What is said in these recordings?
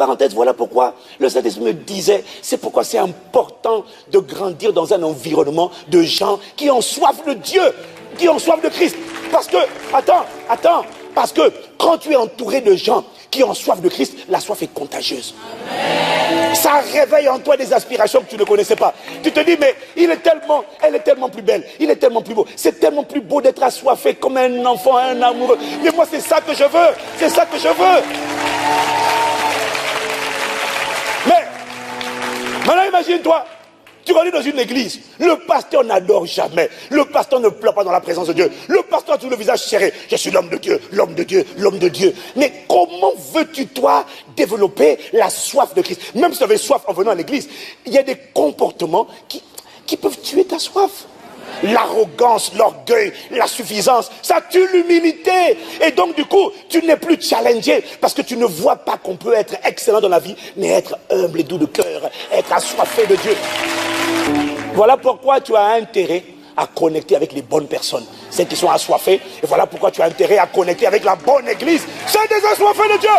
parenthèse, voilà pourquoi le Saint-Esprit me disait, c'est pourquoi c'est important de grandir dans un environnement de gens qui ont soif de Dieu, qui ont soif de Christ. Parce que, attends, parce que quand tu es entouré de gens qui ont soif de Christ, la soif est contagieuse. Amen. Ça réveille en toi des aspirations que tu ne connaissais pas. Tu te dis, mais elle est tellement plus belle, il est tellement plus beau. C'est tellement plus beau d'être assoiffé comme un enfant, un amoureux. Mais moi, c'est ça que je veux. C'est ça que je veux. Mais, maintenant, imagine-toi. Tu vas aller dans une église, le pasteur n'adore jamais, le pasteur ne pleure pas dans la présence de Dieu, le pasteur a tout le visage serré, je suis l'homme de Dieu, l'homme de Dieu, l'homme de Dieu. Mais comment veux-tu toi développer la soif de Christ? Même si tu avais soif en venant à l'église, il y a des comportements qui peuvent tuer ta soif. L'arrogance, l'orgueil, la suffisance, ça tue l'humilité. Et donc du coup, tu n'es plus challengé parce que tu ne vois pas qu'on peut être excellent dans la vie, mais être humble et doux de cœur, être assoiffé de Dieu. Voilà pourquoi tu as intérêt à connecter avec les bonnes personnes, celles qui sont assoiffées. Et voilà pourquoi tu as intérêt à connecter avec la bonne église, celle des assoiffés de Dieu.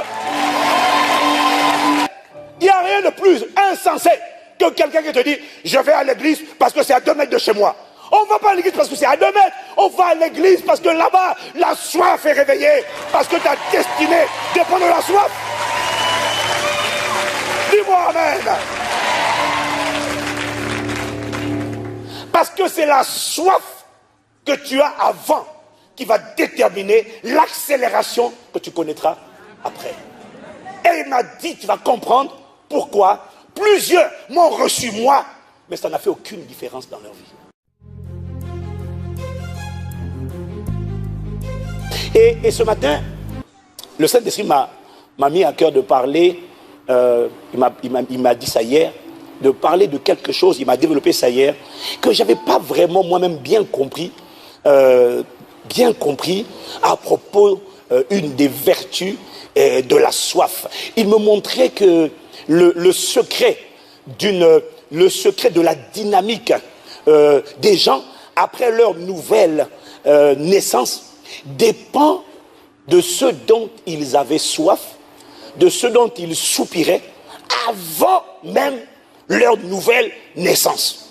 Il n'y a rien de plus insensé que quelqu'un qui te dit, je vais à l'église parce que c'est à 2 mètres de chez moi. On ne va pas à l'église parce que c'est à 2 mètres. On va à l'église parce que là-bas, la soif est réveillée. Parce que ta destinée dépend de la soif. Dis-moi amen. Parce que c'est la soif que tu as avant qui va déterminer l'accélération que tu connaîtras après. Et il m'a dit, tu vas comprendre pourquoi plusieurs m'ont reçu moi, mais ça n'a fait aucune différence dans leur vie. Et ce matin, le Saint-Esprit m'a mis à cœur de parler, il m'a dit ça hier, de parler de quelque chose, il m'a développé ça hier, que je n'avais pas vraiment moi-même bien compris à propos une des vertus de la soif. Il me montrait que le secret de la dynamique des gens après leur nouvelle naissance dépend de ce dont ils avaient soif, de ce dont ils soupiraient avant même leur nouvelle naissance.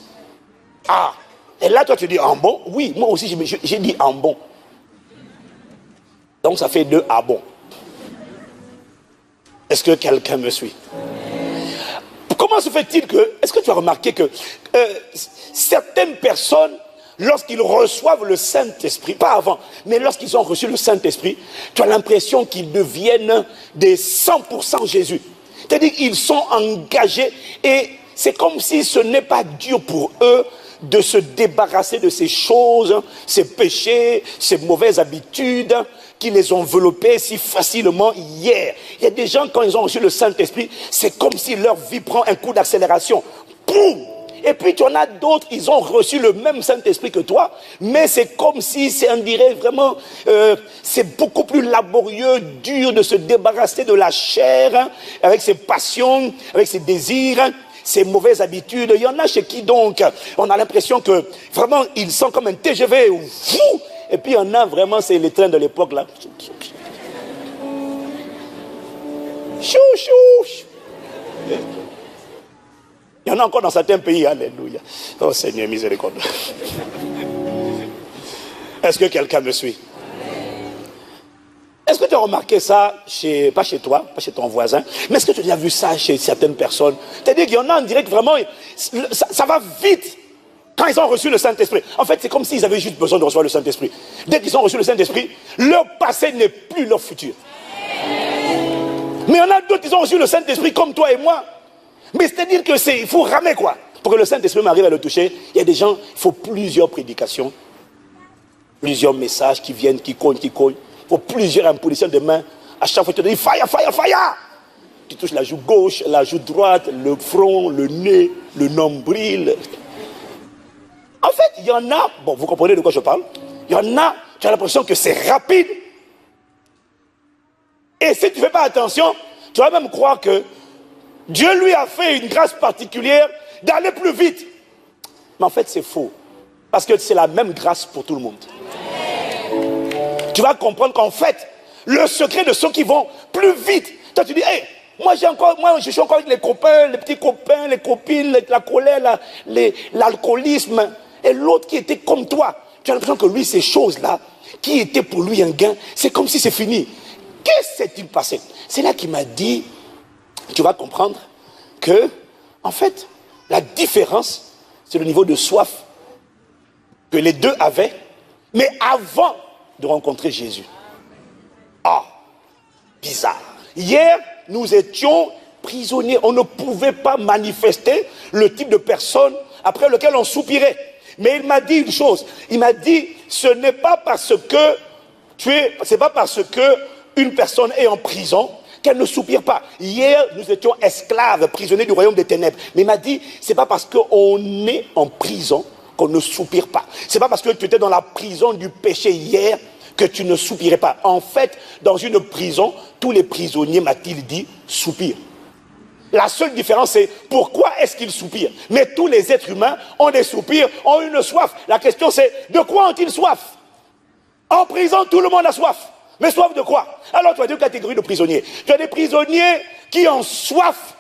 Ah, et là toi tu dis en bon? Oui, moi aussi j'ai dit en bon. Donc ça fait 2 à bon. Est-ce que quelqu'un me suit? Comment se fait-il que, est-ce que tu as remarqué que certaines personnes, lorsqu'ils reçoivent le Saint-Esprit, pas avant, mais lorsqu'ils ont reçu le Saint-Esprit, tu as l'impression qu'ils deviennent des 100% Jésus. C'est-à-dire qu'ils sont engagés et c'est comme si ce n'est pas dur pour eux de se débarrasser de ces choses, ces péchés, ces mauvaises habitudes qui les ont enveloppés si facilement hier. Il y a des gens, quand ils ont reçu le Saint-Esprit, c'est comme si leur vie prend un coup d'accélération. Boum! Et puis tu en as d'autres, ils ont reçu le même Saint-Esprit que toi, mais c'est comme si, on dirait vraiment, c'est beaucoup plus laborieux, dur de se débarrasser de la chair, hein, avec ses passions, avec ses désirs, hein, ses mauvaises habitudes. Il y en a chez qui donc, on a l'impression que vraiment, ils sont comme un TGV, fou. Et puis il y en a vraiment, c'est les trains de l'époque là. Chou, chou. Il y en a encore dans certains pays, alléluia. Oh Seigneur, miséricorde. Est-ce que quelqu'un me suit? Est-ce que tu as remarqué ça, pas chez toi, pas chez ton voisin, mais est-ce que tu as vu ça chez certaines personnes? C'est-à-dire qu'il y en a en direct vraiment, ça va vite quand ils ont reçu le Saint-Esprit. En fait, c'est comme s'ils avaient juste besoin de recevoir le Saint-Esprit. Dès qu'ils ont reçu le Saint-Esprit, leur passé n'est plus leur futur. Mais il y en a d'autres qui ont reçu le Saint-Esprit comme toi et moi. Mais c'est-à-dire il faut ramer quoi. Pour que le Saint-Esprit m'arrive à le toucher, il y a des gens, il faut plusieurs prédications, plusieurs messages qui viennent, qui cognent. Il faut plusieurs impositions de mains. À chaque fois, tu te dis, fire, fire, fire. Tu touches la joue gauche, la joue droite, le front, le nez, le nombril. En fait, il y en a, bon, vous comprenez de quoi je parle? Il y en a, tu as l'impression que c'est rapide. Et si tu ne fais pas attention, tu vas même croire que Dieu lui a fait une grâce particulière d'aller plus vite. Mais en fait, c'est faux. Parce que c'est la même grâce pour tout le monde. Tu vas comprendre qu'en fait, le secret de ceux qui vont plus vite, toi tu dis, hey, Moi, je suis encore avec les copains, les petits copains, les copines, la colère, l'alcoolisme. Et l'autre qui était comme toi, tu as l'impression que lui, ces choses-là, qui étaient pour lui un gain, c'est comme si c'est fini. Qu'est-ce qui s'est-il passé? C'est là qu'il m'a dit, tu vas comprendre que, en fait, la différence, c'est le niveau de soif que les deux avaient, mais avant de rencontrer Jésus. Ah, bizarre. Hier, nous étions prisonniers. On ne pouvait pas manifester le type de personne après lequel on soupirait. Mais il m'a dit une chose. Il m'a dit, ce n'est pas parce que une personne est en prison qu'elle ne soupire pas. Hier, nous étions esclaves, prisonniers du royaume des ténèbres. Mais il m'a dit, c'est pas parce qu'on est en prison qu'on ne soupire pas. C'est pas parce que tu étais dans la prison du péché hier que tu ne soupirais pas. En fait, dans une prison, tous les prisonniers, m'a-t-il dit, soupirent. La seule différence, c'est pourquoi est-ce qu'ils soupirent? Mais tous les êtres humains ont des soupirs, ont une soif. La question, c'est de quoi ont-ils soif? En prison, tout le monde a soif. Mais soif de quoi? Alors, tu as deux catégories de prisonniers. Tu as des prisonniers qui ont soif.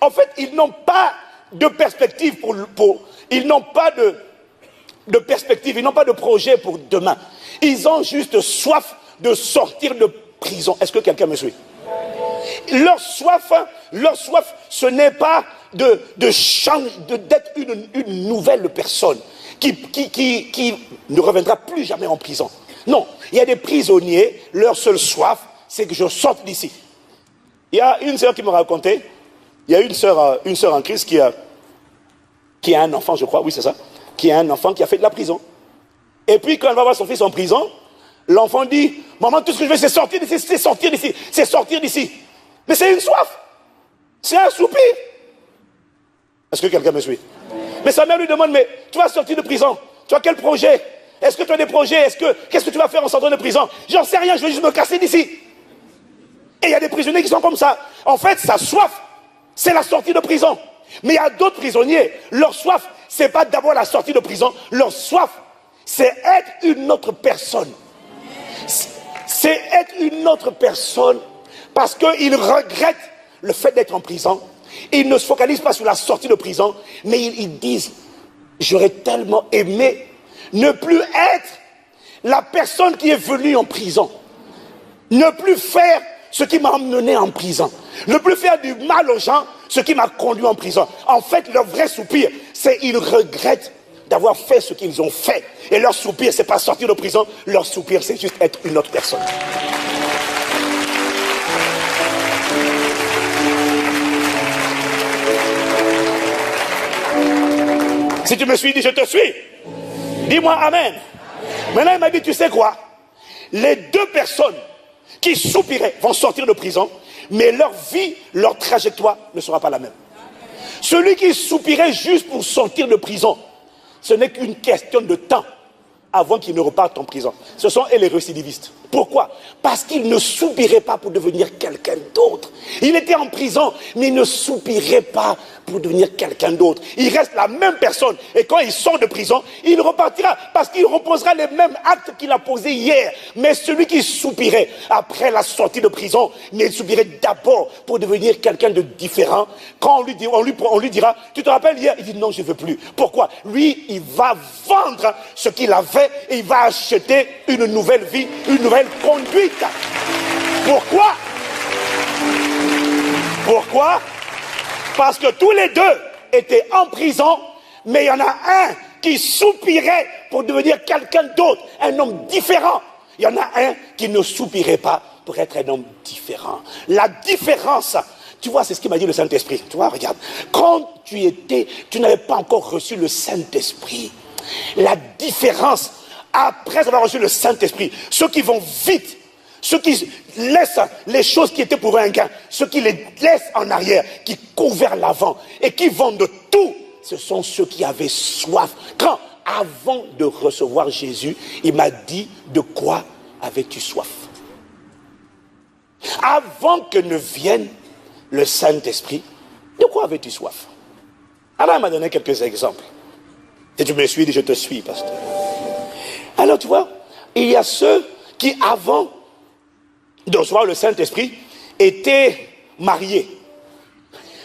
En fait, ils n'ont pas de perspective ils n'ont pas de perspective, ils n'ont pas de projet pour demain. Ils ont juste soif de sortir de prison. Est-ce que quelqu'un me suit? Leur soif, ce n'est pas d'être une nouvelle personne qui ne reviendra plus jamais en prison. Non, il y a des prisonniers, leur seule soif, c'est que je sorte d'ici. Il y a une sœur qui me racontait, il y a une sœur en Christ qui a un enfant, je crois, oui c'est ça, qui a un enfant qui a fait de la prison. Et puis quand elle va voir son fils en prison, l'enfant dit, maman, tout ce que je veux, c'est sortir d'ici, c'est sortir d'ici, c'est sortir d'ici. Mais c'est une soif, c'est un soupir. Est-ce que quelqu'un me suit? Mais sa mère lui demande, mais tu vas sortir de prison, tu as quel projet? Est-ce que tu as des projets? Qu'est-ce que tu vas faire en sortant de prison? J'en sais rien, je vais juste me casser d'ici. Et il y a des prisonniers qui sont comme ça. En fait, sa soif, c'est la sortie de prison. Mais il y a d'autres prisonniers, leur soif, c'est pas d'abord la sortie de prison, leur soif, c'est être une autre personne. C'est être une autre personne parce qu'ils regrettent le fait d'être en prison. Ils ne se focalisent pas sur la sortie de prison, mais ils disent, j'aurais tellement aimé ne plus être la personne qui est venue en prison. Ne plus faire ce qui m'a emmené en prison. Ne plus faire du mal aux gens, ce qui m'a conduit en prison. En fait, leur vrai soupir, c'est qu'ils regrettent d'avoir fait ce qu'ils ont fait. Et leur soupir, c'est pas sortir de prison. Leur soupir, c'est juste être une autre personne. Si tu me suis, dis je te suis. Dis-moi amen. Maintenant, il m'a dit, tu sais quoi? Les deux personnes qui soupiraient vont sortir de prison, mais leur vie, leur trajectoire ne sera pas la même. Celui qui soupirait juste pour sortir de prison, ce n'est qu'une question de temps avant qu'il ne reparte en prison. Ce sont les récidivistes. Pourquoi? Parce qu'il ne soupirait pas pour devenir quelqu'un d'autre. Il était en prison, mais il ne soupirait pas pour devenir quelqu'un d'autre. Il reste la même personne. Et quand il sort de prison, il repartira parce qu'il reposera les mêmes actes qu'il a posés hier. Mais celui qui soupirait après la sortie de prison, mais il soupirait d'abord pour devenir quelqu'un de différent. Quand on lui dira, tu te rappelles hier? Il dit non, je ne veux plus. Pourquoi? Lui, il va vendre ce qu'il avait et il va acheter une nouvelle vie, une nouvelle conduite. Pourquoi? Pourquoi? Parce que tous les deux étaient en prison, mais il y en a un qui soupirait pour devenir quelqu'un d'autre, un homme différent. Il y en a un qui ne soupirait pas pour être un homme différent. La différence, tu vois, c'est ce qu'il m'a dit le Saint-Esprit. Tu vois, regarde, quand tu n'avais pas encore reçu le Saint-Esprit, la différence, après avoir reçu le Saint-Esprit, ceux qui vont vite, ceux qui laissent les choses qui étaient pour un gain, ceux qui les laissent en arrière, qui courent vers l'avant et qui vont de tout, ce sont ceux qui avaient soif. Quand, avant de recevoir Jésus, il m'a dit, de quoi avais-tu soif? Avant que ne vienne le Saint-Esprit, de quoi avais-tu soif? Alors il m'a donné quelques exemples. Et tu me suis, dit je te suis, pasteur. Alors tu vois, il y a ceux qui, avant de recevoir le Saint-Esprit, étaient mariés.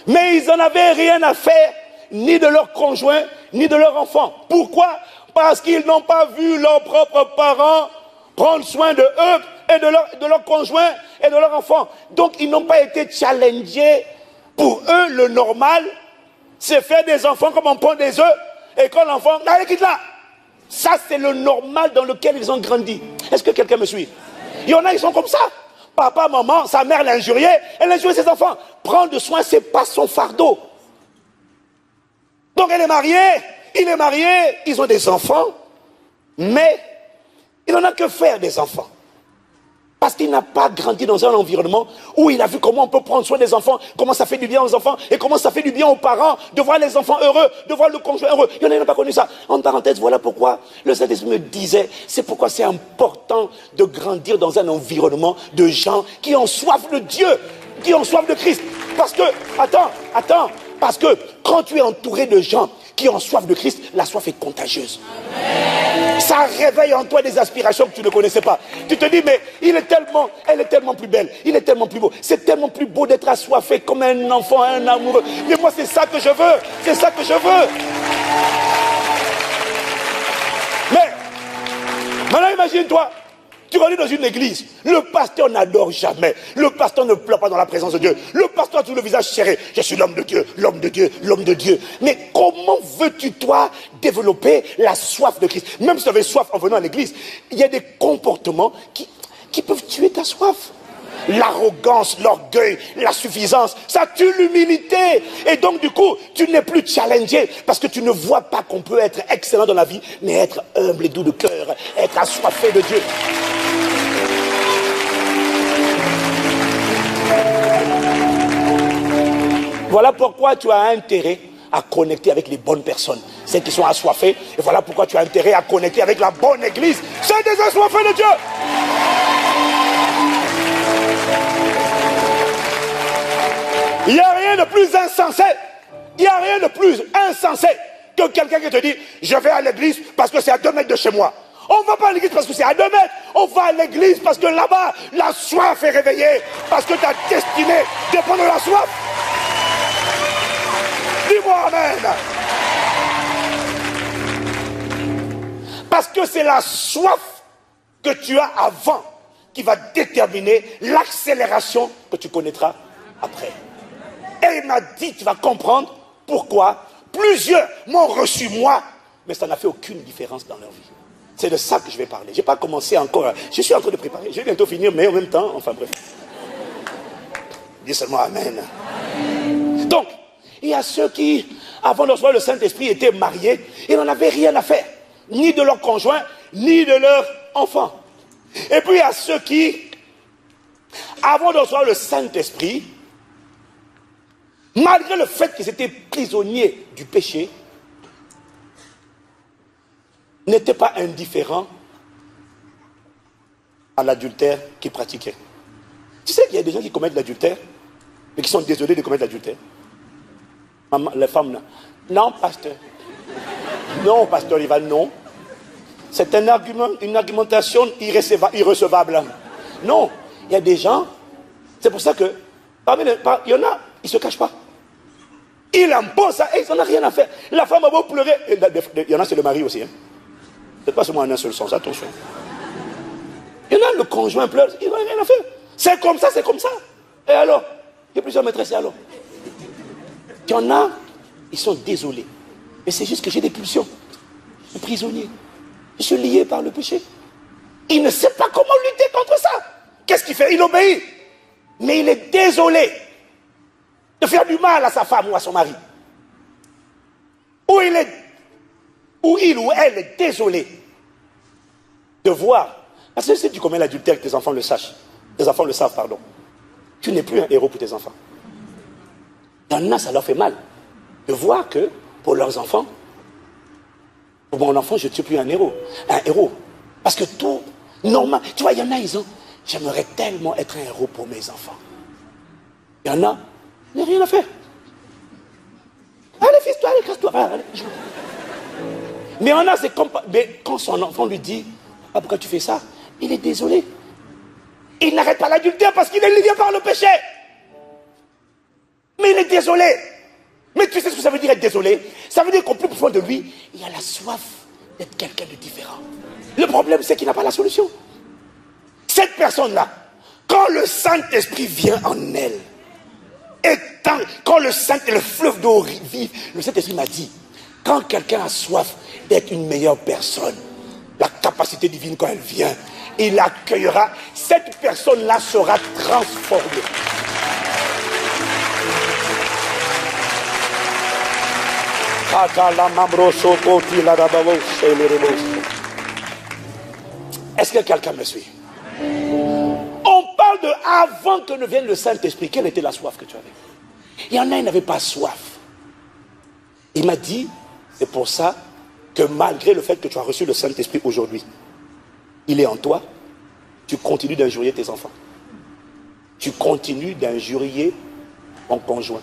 Mais ils n'en avaient rien à faire, ni de leurs conjoints, ni de leurs enfants. Pourquoi? Parce qu'ils n'ont pas vu leurs propres parents prendre soin de eux et de leurs conjoints et de leurs enfants. Donc, ils n'ont pas été challengés. Pour eux, le normal, c'est faire des enfants comme on prend des œufs. Et quand l'enfant, allez, quitte là. Ça, c'est le normal dans lequel ils ont grandi. Est-ce que quelqu'un me suit? Il y en a, ils sont comme ça. Papa, maman, sa mère l'a injurié, elle a injurié ses enfants. Prendre soin, c'est pas son fardeau. Donc elle est mariée, il est marié, ils ont des enfants, mais il n'en a que faire des enfants. Parce qu'il n'a pas grandi dans un environnement où il a vu comment on peut prendre soin des enfants, comment ça fait du bien aux enfants et comment ça fait du bien aux parents de voir les enfants heureux, de voir le conjoint heureux. Il y en a qui n'ont pas connu ça. En parenthèse, voilà pourquoi le Saint-Esprit me disait, c'est pourquoi c'est important de grandir dans un environnement de gens qui ont soif de Dieu, qui ont soif de Christ. Parce que, attends, parce que quand tu es entouré de gens qui ont soif de Christ, la soif est contagieuse. Amen. Ça réveille en toi des aspirations que tu ne connaissais pas. Tu te dis, mais elle est tellement plus belle, il est tellement plus beau. C'est tellement plus beau d'être assoiffé comme un enfant, un amoureux. Mais moi, c'est ça que je veux. C'est ça que je veux. Mais, maintenant, imagine-toi. Tu vas aller dans une église, le pasteur n'adore jamais, le pasteur ne pleure pas dans la présence de Dieu, le pasteur a tout le visage serré, je suis l'homme de Dieu, l'homme de Dieu, l'homme de Dieu. Mais comment veux-tu toi développer la soif de Christ? Même si tu avais soif en venant à l'église, il y a des comportements qui peuvent tuer ta soif. L'arrogance, l'orgueil, la suffisance, ça tue l'humilité. Et donc du coup, tu n'es plus challengé parce que tu ne vois pas qu'on peut être excellent dans la vie, mais être humble et doux de cœur, être assoiffé de Dieu. Voilà pourquoi tu as intérêt à connecter avec les bonnes personnes, celles qui sont assoiffées. Et voilà pourquoi tu as intérêt à connecter avec la bonne église, celle des assoiffés de Dieu. Il n'y a rien de plus insensé. Il n'y a rien de plus insensé que quelqu'un qui te dit, je vais à l'église parce que c'est à 2 mètres de chez moi. On ne va pas à l'église parce que c'est à 2 mètres. On va à l'église parce que là-bas, la soif est réveillée. Parce que ta destinée dépend de la soif. Dis-moi amen. Parce que c'est la soif que tu as avant qui va déterminer l'accélération que tu connaîtras après. Et il m'a dit, tu vas comprendre pourquoi plusieurs m'ont reçu moi, mais ça n'a fait aucune différence dans leur vie. C'est de ça que je vais parler. Je n'ai pas commencé encore. Je suis en train de préparer. Je vais bientôt finir, mais en même temps, enfin bref. Dis seulement amen. Donc, il y a ceux qui, avant de recevoir le Saint-Esprit, étaient mariés et n'en avaient rien à faire. Ni de leur conjoint, ni de leurs enfants. Et puis il y a ceux qui, avant de recevoir le Saint-Esprit, malgré le fait qu'ils étaient prisonniers du péché, n'étaient pas indifférents à l'adultère qu'ils pratiquaient. Tu sais qu'il y a des gens qui commettent l'adultère, mais qui sont désolés de commettre l'adultère. Les femmes, là. Non, pasteur. Non, pasteur Ivan, non. C'est un argument, une argumentation irrecevable. Non, il y a des gens, c'est pour ça que, il y en a, ils ne se cachent pas. Il impose ça et ils n'en ont rien à faire. La femme a beau pleurer. Il y en a, c'est le mari aussi. Hein. C'est pas seulement en un seul sens, attention. Il y en a, le conjoint pleure, il n'en a rien à faire. C'est comme ça, c'est comme ça. Et alors, il y a plusieurs maîtresses, et alors. Il y en a, ils sont désolés. Mais c'est juste que j'ai des pulsions. Je suis prisonnier. Je suis lié par le péché. Il ne sait pas comment lutter contre ça. Qu'est-ce qu'il fait? Il obéit. Mais il est désolé de faire du mal à sa femme ou à son mari. Ou il ou elle est désolé de voir. Parce que si tu commets l'adultère, que tes enfants le sachent. Tes enfants le savent, pardon. Tu n'es plus un héros pour tes enfants. Il y en a, ça leur fait mal de voir que, pour leurs enfants, pour mon enfant, je ne suis plus un héros. Un héros. Parce que tout, normal. Tu vois, il y en a, ils ont, j'aimerais tellement être un héros pour mes enfants. Il y en a, il n'y a rien à faire. Allez, fils-toi, allez, casse-toi. Allez. Mais il y en a, c'est comme, mais quand son enfant lui dit, ah, pourquoi tu fais ça? Il est désolé. Il n'arrête pas l'adultère parce qu'il est lié par le péché. il est désolé. Mais tu sais ce que ça veut dire être désolé? Ça veut dire qu'au plus profond de lui, il y a la soif d'être quelqu'un de différent. Le problème, c'est qu'il n'a pas la solution. Cette personne-là, quand le Saint-Esprit vient en elle, et quand le fleuve d'eau vive, le Saint-Esprit m'a dit, quand quelqu'un a soif d'être une meilleure personne, la capacité divine, quand elle vient, il accueillera, cette personne-là sera transformée. Est-ce que quelqu'un me suit? On parle de avant que ne vienne le Saint-Esprit. Quelle était la soif que tu avais? Il y en a, ils n'avaient pas soif. Il m'a dit, c'est pour ça que malgré le fait que tu as reçu le Saint-Esprit aujourd'hui, il est en toi, tu continues d'injurier tes enfants. Tu continues d'injurier ton conjoint.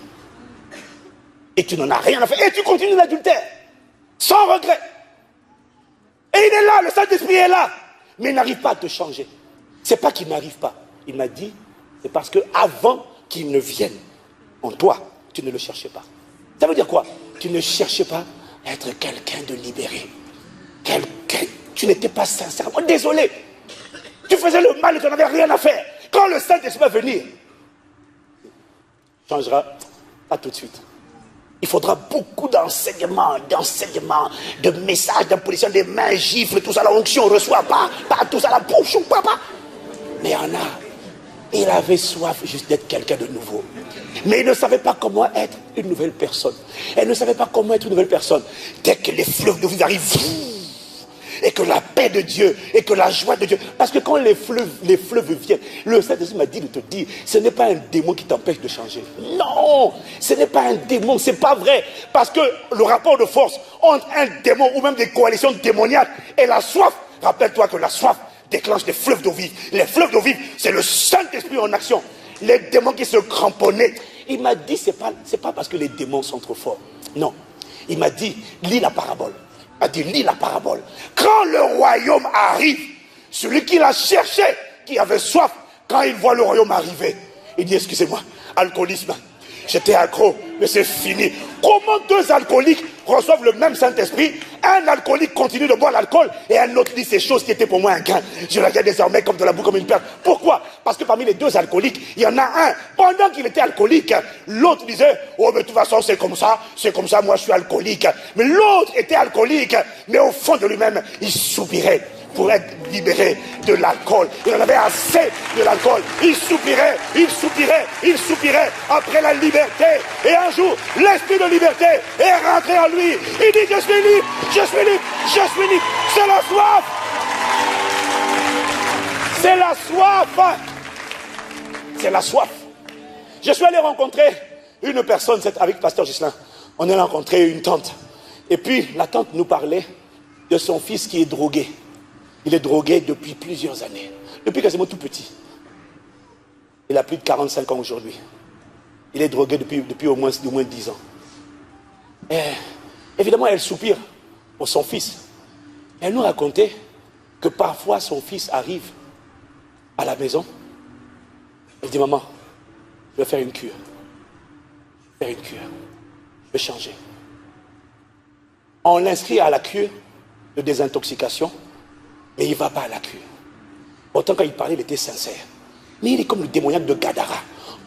Et tu n'en as rien à faire. Et tu continues l'adultère. Sans regret. Et il est là, le Saint-Esprit est là. Mais il n'arrive pas à te changer. C'est pas qu'il n'arrive pas. Il m'a dit, c'est parce que avant qu'il ne vienne en toi, tu ne le cherchais pas. Ça veut dire quoi? Tu ne cherchais pas à être quelqu'un de libéré. Quelqu'un, tu n'étais pas sincèrement désolé. Tu faisais le mal et tu n'avais rien à faire. Quand le Saint-Esprit va venir, changera pas tout de suite. Il faudra beaucoup d'enseignements, de messages, d'imposition des mains, gifles, tout ça, la onction, on ne reçoit pas tout ça, la bouche, pas. Mais il y en a, il avait soif juste d'être quelqu'un de nouveau. Mais il ne savait pas comment être une nouvelle personne. Elle ne savait pas comment être une nouvelle personne. Dès que les fleuves de vie arrivent, et que la paix de Dieu, et que la joie de Dieu. Parce que quand les fleuves viennent, le Saint-Esprit m'a dit de te dire, ce n'est pas un démon qui t'empêche de changer. Non, ce n'est pas un démon, c'est pas vrai. Parce que le rapport de force entre un démon ou même des coalitions démoniaques et la soif, rappelle-toi que la soif déclenche des fleuves d'eau vive. Les fleuves d'eau vive, c'est le Saint-Esprit en action. Les démons qui se cramponnaient. Il m'a dit, c'est pas parce que les démons sont trop forts. Non. Il m'a dit, lis la parabole. Il m'a dit, lis la parabole. Quand le royaume arrive, celui qui l'a cherché, qui avait soif, quand il voit le royaume arriver, il dit, excusez-moi, alcoolisme. J'étais accro, mais c'est fini. Comment deux alcooliques reçoivent le même Saint-Esprit? Un alcoolique continue de boire l'alcool et un autre dit ces choses qui étaient pour moi un gain. Je la garde désormais comme de la boue, comme une perle. Pourquoi? Parce que parmi les deux alcooliques, il y en a un. Pendant qu'il était alcoolique, l'autre disait, oh mais de toute façon c'est comme ça, moi je suis alcoolique. Mais l'autre était alcoolique, mais au fond de lui-même, il soupirait pour être libéré de l'alcool. Il en avait assez de l'alcool. Il soupirait après la liberté. Et un jour, l'esprit de liberté est rentré en lui. Il dit, je suis libre. C'est la soif. C'est la soif. Je suis allé rencontrer une personne avec Pasteur Ghislain. On a rencontré une tante. Et puis, la tante nous parlait de son fils qui est drogué. Il est drogué depuis plusieurs années. Depuis quasiment tout petit. Il a plus de 45 ans aujourd'hui. Il est drogué depuis au moins 10 ans. Et, évidemment, elle soupire pour son fils. Elle nous racontait que parfois son fils arrive à la maison. Elle dit, maman, je vais faire une cure. Je vais changer. On l'inscrit à la cure de désintoxication. Mais il ne va pas à la cure. Pourtant, quand il parlait, il était sincère. Mais il est comme le démoniaque de Gadara,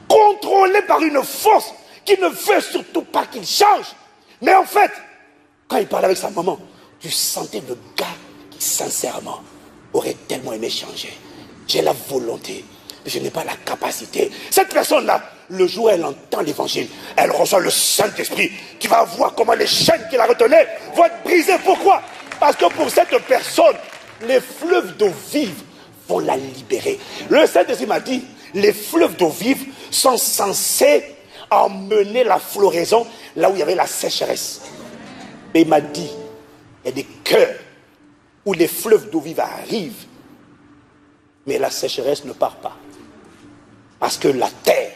contrôlé par une force qui ne veut surtout pas qu'il change. Mais en fait, quand il parlait avec sa maman, tu sentais le gars qui, sincèrement, aurait tellement aimé changer. J'ai la volonté, mais je n'ai pas la capacité. Cette personne-là, le jour où elle entend l'évangile, elle reçoit le Saint-Esprit. Tu vas voir comment les chaînes qui la retenaient vont être brisées. Pourquoi? Parce que pour cette personne, les fleuves d'eau vive vont la libérer. Le Saint-Esprit m'a dit, les fleuves d'eau vive sont censés emmener la floraison là où il y avait la sécheresse. Et il m'a dit, il y a des cœurs où les fleuves d'eau vive arrivent, mais la sécheresse ne part pas. Parce que la terre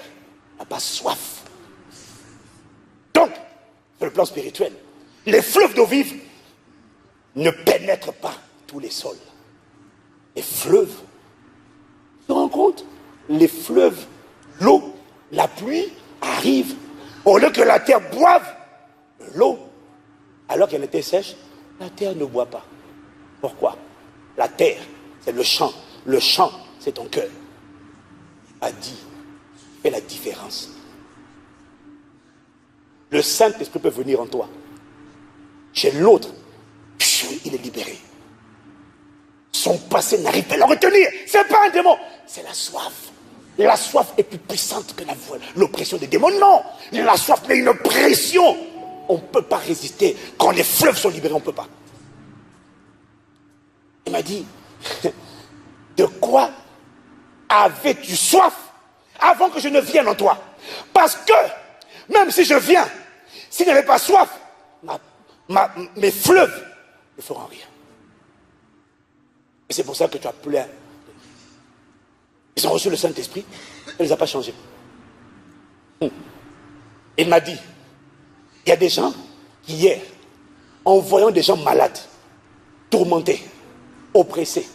n'a pas soif. Donc, sur le plan spirituel, les fleuves d'eau vive ne pénètrent pas tous les sols. Les fleuves, tu te rends compte? Les fleuves, l'eau, la pluie arrive Au lieu que la terre boive l'eau, alors qu'elle était sèche, la terre ne boit pas. Pourquoi? La terre, c'est le champ. Le champ, c'est ton cœur. A dit, fais la différence. Le Saint-Esprit peut venir en toi. Chez l'autre, il est libéré. Son passé n'arrive pas à le retenir. C'est pas un démon, c'est la soif. La soif est plus puissante que l'oppression des démons. Non, la soif met une pression. On ne peut pas résister. Quand les fleuves sont libérés, on ne peut pas. Il m'a dit, de quoi avais-tu soif avant que je ne vienne en toi? Parce que, même si je viens, s'il n'y avait pas soif, mes fleuves ne feront rien. Et c'est pour ça que tu as plein. Ils ont reçu le Saint-Esprit, il ne les a pas changés. Il m'a dit, il y a des gens qui hier, en voyant des gens malades, tourmentés, oppressés,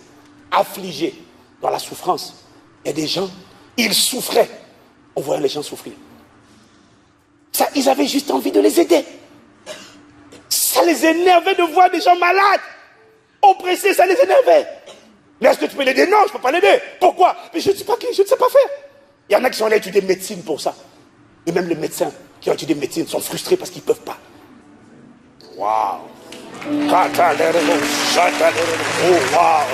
affligés, dans la souffrance, il y a des gens, ils souffraient en voyant les gens souffrir. Ça, ils avaient juste envie de les aider. Ça les énervait de voir des gens malades, oppressés, ça les énervait. Mais est-ce que tu peux l'aider? Non, je ne peux pas l'aider. Pourquoi? Mais je ne sais pas faire. Il y en a qui sont allés étudier médecine pour ça. Et même les médecins qui ont étudié médecine sont frustrés parce qu'ils ne peuvent pas. Waouh! Oh, waouh!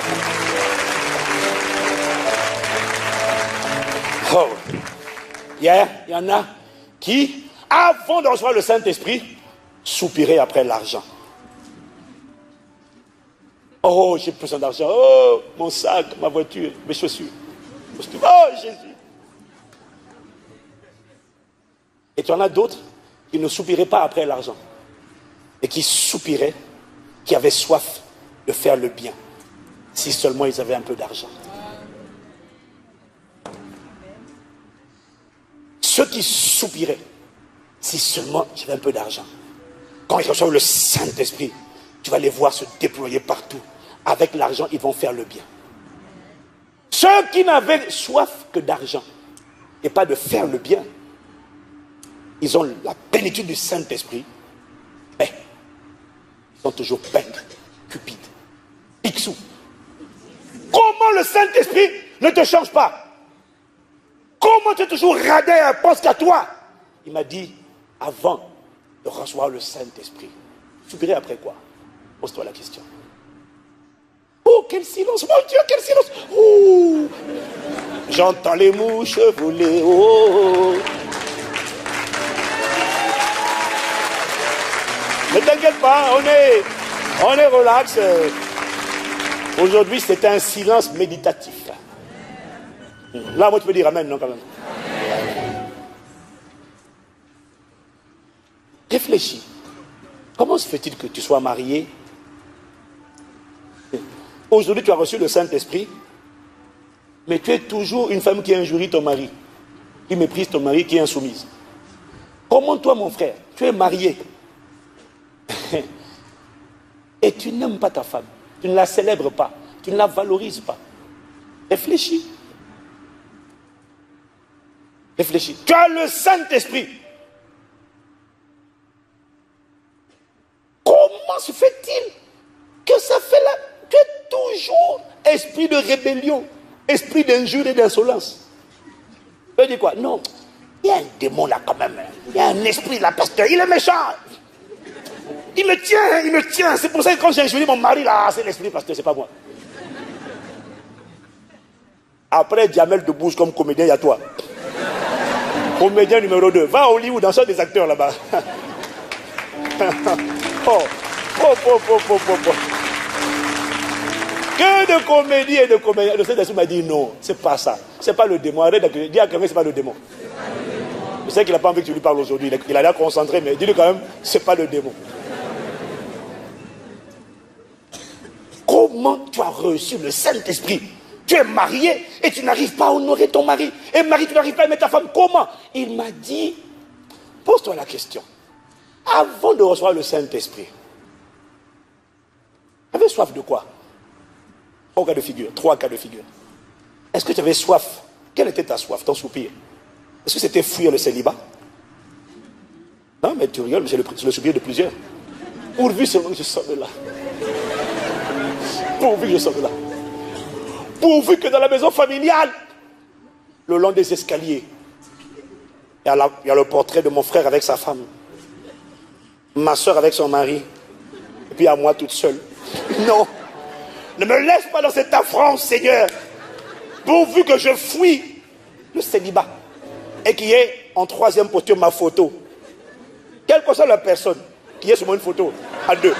Oh. Il y en a qui, avant de recevoir le Saint-Esprit, soupiraient après l'argent. Oh, j'ai besoin d'argent. Oh, mon sac, ma voiture, mes chaussures. Oh, Jésus. Et tu en as d'autres qui ne soupiraient pas après l'argent. Et qui soupiraient, qui avaient soif de faire le bien. Si seulement ils avaient un peu d'argent. Ceux qui soupiraient, si seulement j'avais un peu d'argent. Quand ils reçoivent le Saint-Esprit, tu vas les voir se déployer partout. Avec l'argent, ils vont faire le bien. Ceux qui n'avaient soif que d'argent et pas de faire le bien, ils ont la plénitude du Saint-Esprit, mais ils sont toujours peintres, cupides, picsou. Comment le Saint-Esprit ne te change pas? Comment tu es toujours radin, pense qu'à toi? Il m'a dit, avant de recevoir le Saint-Esprit, tu dirais après quoi? Pose-toi la question. Oh, quel silence! Mon Dieu, quel silence! Oh, j'entends les mouches voler. Oh. Ne t'inquiète pas, on est relax. Aujourd'hui, c'est un silence méditatif. Là, moi, tu peux dire amen, non, quand même. Réfléchis. Comment se fait-il que tu sois marié? Aujourd'hui, tu as reçu le Saint-Esprit, mais tu es toujours une femme qui injurie ton mari, qui méprise ton mari, qui est insoumise. Comment toi, mon frère, tu es marié et tu n'aimes pas ta femme, tu ne la célèbres pas, tu ne la valorises pas? Réfléchis. Réfléchis. Tu as le Saint-Esprit. Comment se fait-il que ça fait là? Tu es toujours esprit de rébellion, esprit d'injure et d'insolence. Tu dis quoi? Non, il y a un démon là quand même. Il y a un esprit là, pasteur, il est méchant. Il me tient. C'est pour ça que quand j'ai injurié mon mari là, c'est l'esprit, pasteur, c'est pas moi. Après, Jamel te bouge comme comédien, il y a toi. Comédien numéro 2. Va à Hollywood, dans des acteurs là-bas. Que de comédie et de comédie. Le Saint-Esprit m'a dit non, c'est pas ça. C'est pas le démon. Arrête de dire à quelqu'un, c'est pas le démon. Je sais qu'il n'a pas envie que tu lui parles aujourd'hui. Il a l'air concentré, mais dis-lui quand même, c'est pas le démon. Comment tu as reçu le Saint-Esprit? Tu es marié et tu n'arrives pas à honorer ton mari. Et mari, tu n'arrives pas à aimer ta femme. Comment? Il m'a dit, pose-toi la question. Avant de recevoir le Saint-Esprit, tu avais soif de quoi? Trois cas de figure. Est-ce que tu avais soif? Quelle était ta soif, ton soupir? Est-ce que c'était fuir le célibat? Non, mais tu rigoles, mais c'est le soupir de plusieurs. Pourvu seulement que je sorte de là. Pourvu que je sorte de là. Pourvu que dans la maison familiale, le long des escaliers, il y a le portrait de mon frère avec sa femme, ma soeur avec son mari, et puis à moi toute seule. Non, ne me laisse pas dans cette affrance, Seigneur. Pourvu que je fuis le célibat et qu'il y ait en troisième posture ma photo. Quelle que soit la personne qui est sur moi une photo, à deux.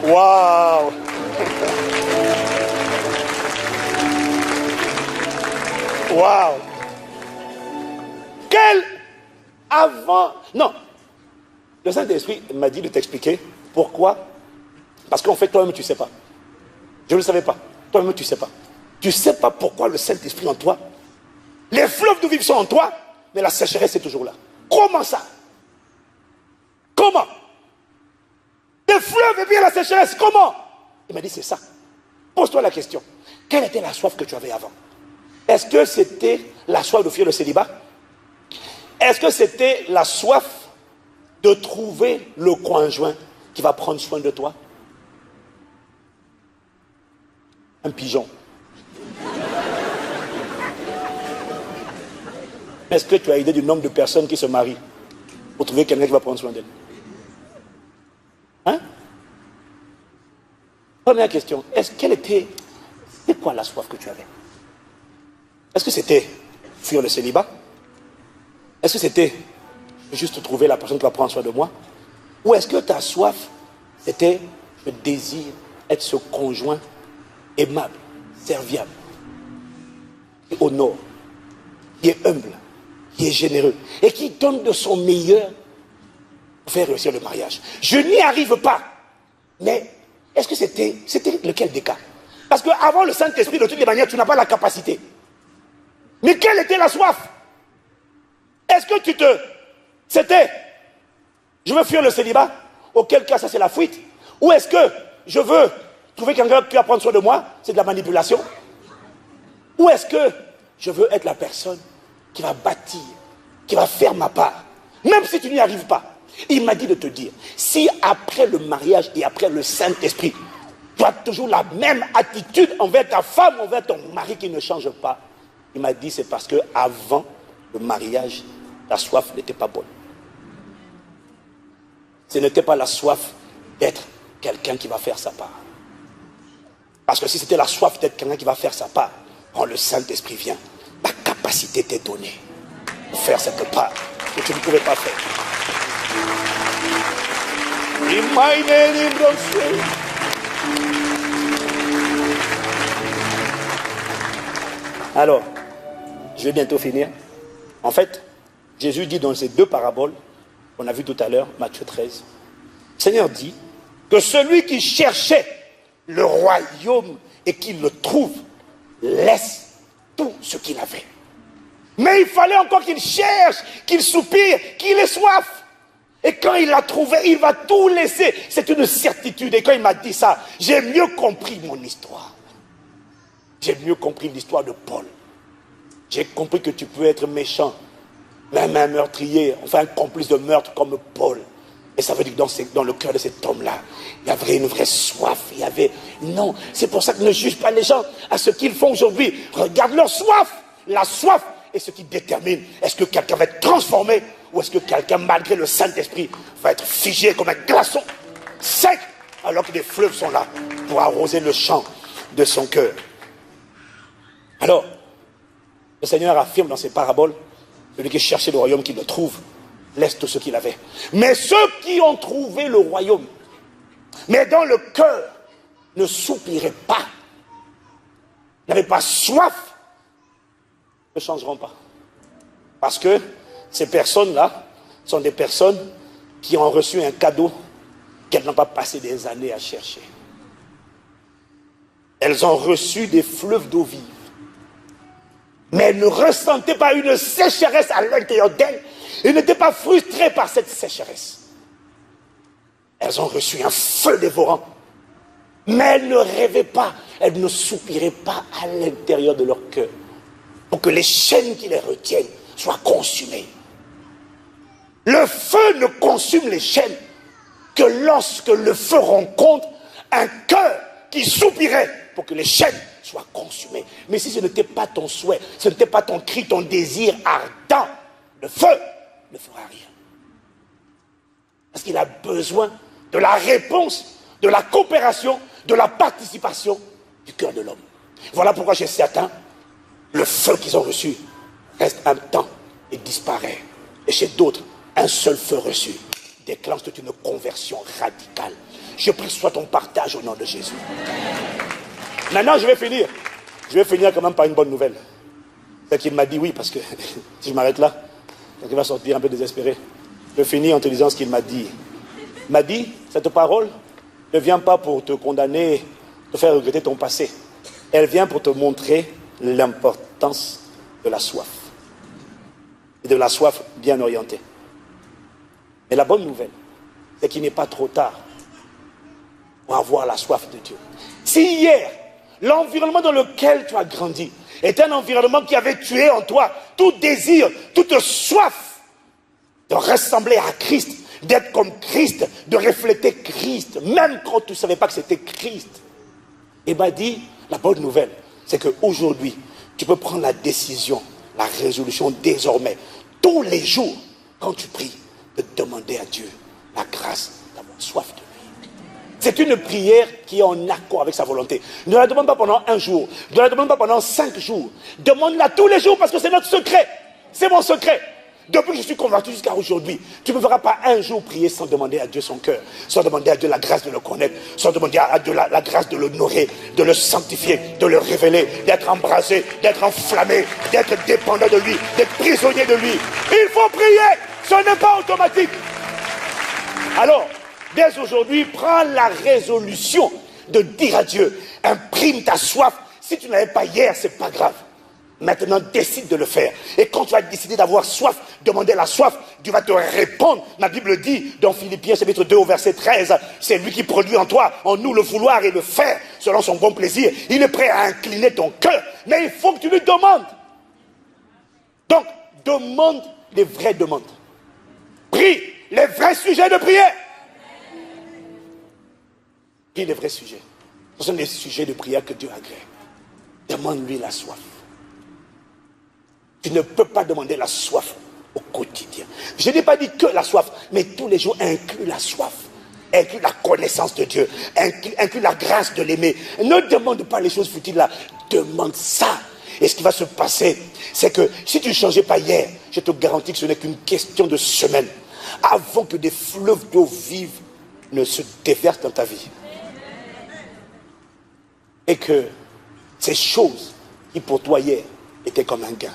Waouh! Waouh! Quel avant... Non. Le Saint-Esprit m'a dit de t'expliquer pourquoi. Parce qu'en fait, toi-même, tu ne sais pas. Je ne le savais pas. Toi-même, tu ne sais pas. Tu ne sais pas pourquoi le Saint-Esprit en toi. Les fleuves de vie sont en toi, mais la sécheresse est toujours là. Comment ça? Comment? Les fleuves et bien la sécheresse, comment? Il m'a dit, c'est ça. Pose-toi la question. Quelle était la soif que tu avais avant? Est-ce que c'était la soif de fuir le célibat? Est-ce que c'était la soif de trouver le conjoint qui va prendre soin de toi? Un pigeon. Est-ce que tu as idée du nombre de personnes qui se marient pour trouver quelqu'un qui va prendre soin d'elles? Hein? Première question. C'est quoi la soif que tu avais? Est-ce que c'était fuir le célibat? Est-ce que c'était juste trouver la personne qui va prendre soin de moi? Ou est-ce que ta soif, c'était je désire être ce conjoint aimable, serviable, qui honore, qui est humble, qui est généreux et qui donne de son meilleur pour faire réussir le mariage? Je n'y arrive pas. Mais est-ce que c'était lequel des cas? Parce qu'avant le Saint-Esprit, de toutes les manières, tu n'as pas la capacité. Mais quelle était la soif? Est-ce que c'était, je veux fuir le célibat, auquel cas ça c'est la fuite? Ou est-ce que je veux trouver quelqu'un qui va prendre soin de moi, c'est de la manipulation? Ou est-ce que je veux être la personne qui va bâtir, qui va faire ma part, même si tu n'y arrives pas? Il m'a dit de te dire, si après le mariage et après le Saint-Esprit, tu as toujours la même attitude envers ta femme, envers ton mari qui ne change pas, il m'a dit c'est parce que avant le mariage, la soif n'était pas bonne. Ce n'était pas la soif d'être quelqu'un qui va faire sa part. Parce que si c'était la soif d'être quelqu'un qui va faire sa part, quand le Saint-Esprit vient, la capacité t'est donnée pour faire cette part que tu ne pouvais pas faire. Alors, je vais bientôt finir. En fait, Jésus dit dans ces deux paraboles qu'on a vues tout à l'heure, Matthieu 13, le Seigneur dit que celui qui cherchait le royaume et qui le trouve, laisse tout ce qu'il avait. Mais il fallait encore qu'il cherche, qu'il soupire, qu'il ait soif. Et quand il l'a trouvé, il va tout laisser. C'est une certitude. Et quand il m'a dit ça, j'ai mieux compris mon histoire. J'ai mieux compris l'histoire de Paul. J'ai compris que tu peux être méchant, même un meurtrier, enfin un complice de meurtre comme Paul. Et ça veut dire que dans le cœur de cet homme-là, il y avait une vraie soif. Il y avait... Non, c'est pour ça que ne juge pas les gens à ce qu'ils font aujourd'hui. Regarde leur soif. La soif est ce qui détermine est-ce que quelqu'un va être transformé ou est-ce que quelqu'un, malgré le Saint-Esprit, va être figé comme un glaçon, sec, alors que des fleuves sont là pour arroser le champ de son cœur. Alors, le Seigneur affirme dans ses paraboles, celui qui cherchait le royaume, qu'il le trouve, laisse tout ce qu'il avait. Mais ceux qui ont trouvé le royaume, mais dans le cœur, ne soupiraient pas, n'avaient pas soif, ne changeront pas. Parce que ces personnes-là sont des personnes qui ont reçu un cadeau qu'elles n'ont pas passé des années à chercher. Elles ont reçu des fleuves d'eau vive. Mais elles ne ressentaient pas une sécheresse à l'intérieur d'elles. Elles n'étaient pas frustrées par cette sécheresse. Elles ont reçu un feu dévorant. Mais elles ne rêvaient pas, elles ne soupiraient pas à l'intérieur de leur cœur. Pour que les chaînes qui les retiennent soient consumées. Le feu ne consume les chaînes que lorsque le feu rencontre un cœur qui soupirait pour que les chaînes soient consumées. Mais si ce n'était pas ton souhait, ce n'était pas ton cri, ton désir ardent, le feu ne fera rien. Parce qu'il a besoin de la réponse, de la coopération, de la participation du cœur de l'homme. Voilà pourquoi chez certains, le feu qu'ils ont reçu reste un temps et disparaît. Et chez d'autres, un seul feu reçu déclenche toute une conversion radicale. Je prie que ce soit ton partage au nom de Jésus. Maintenant, je vais finir. Je vais finir quand même par une bonne nouvelle. C'est qu'il m'a dit oui, parce que si je m'arrête là, il va sortir un peu désespéré. Je vais finir en te disant ce qu'il m'a dit. Il m'a dit, cette parole ne vient pas pour te condamner, te faire regretter ton passé. Elle vient pour te montrer l'importance de la soif. Et de la soif bien orientée. Mais la bonne nouvelle, c'est qu'il n'est pas trop tard pour avoir la soif de Dieu. Si hier, l'environnement dans lequel tu as grandi est un environnement qui avait tué en toi tout désir, toute soif de ressembler à Christ, d'être comme Christ, de refléter Christ, même quand tu ne savais pas que c'était Christ. Et m'a dit, la bonne nouvelle, c'est qu'aujourd'hui, tu peux prendre la décision, la résolution désormais, tous les jours, quand tu pries, de demander à Dieu la grâce d'avoir soif de lui. C'est une prière qui est en accord avec sa volonté. Ne la demande pas pendant un jour, ne la demande pas pendant 5 jours. Demande-la tous les jours parce que c'est notre secret. C'est mon secret. Depuis que je suis converti jusqu'à aujourd'hui, tu ne me verras pas un jour prier sans demander à Dieu son cœur, sans demander à Dieu la grâce de le connaître, sans demander à Dieu la grâce de l'honorer, de le sanctifier, de le révéler, d'être embrasé, d'être enflammé, d'être dépendant de lui, d'être prisonnier de lui. Il faut prier, ce n'est pas automatique. Alors, dès aujourd'hui, prends la résolution de dire à Dieu, imprime ta soif. Si tu ne l'avais pas hier, ce n'est pas grave. Maintenant, décide de le faire. Et quand tu vas décider d'avoir soif, demander la soif, Dieu va te répondre. Ma Bible dit, dans Philippiens chapitre 2 au verset 13, c'est lui qui produit en toi, en nous, le vouloir et le faire, selon son bon plaisir. Il est prêt à incliner ton cœur, mais il faut que tu lui demandes. Donc, demande les vraies demandes. Prie les vrais sujets de prière. Prie les vrais sujets. Ce sont les sujets de prière que Dieu agrée. Demande-lui la soif. Tu ne peux pas demander la soif au quotidien. Je n'ai pas dit que la soif, mais tous les jours inclut la soif, inclut la connaissance de Dieu, inclut la grâce de l'aimer. Ne demande pas les choses futiles là, demande ça. Et ce qui va se passer, c'est que si tu ne changeais pas hier, je te garantis que ce n'est qu'une question de semaine, avant que des fleuves d'eau vive ne se déversent dans ta vie. Et que ces choses qui pour toi hier étaient comme un gain,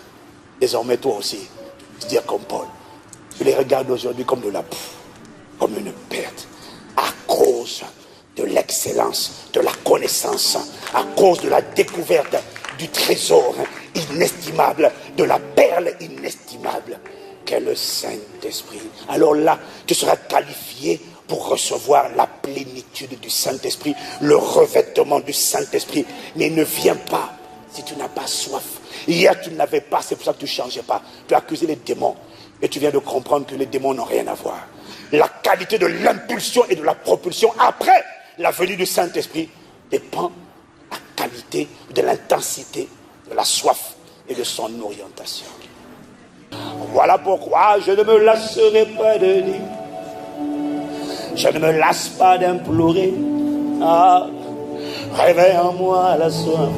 désormais, toi aussi, tu peux dire comme Paul, tu les regardes aujourd'hui comme de la boue, comme une perte, à cause de l'excellence, de la connaissance, à cause de la découverte du trésor inestimable, de la perle inestimable qu'est le Saint-Esprit. Alors là, tu seras qualifié pour recevoir la plénitude du Saint-Esprit, le revêtement du Saint-Esprit. Mais ne viens pas si tu n'as pas soif. Hier, tu ne l'avais pas, c'est pour ça que tu ne changeais pas. Tu as accusé les démons. Et tu viens de comprendre que les démons n'ont rien à voir. La qualité de l'impulsion et de la propulsion après la venue du Saint-Esprit dépend de la qualité, de l'intensité, de la soif et de son orientation. Voilà pourquoi je ne me lasserai pas de dire. Je ne me lasse pas d'implorer. Ah, réveille en moi la soif.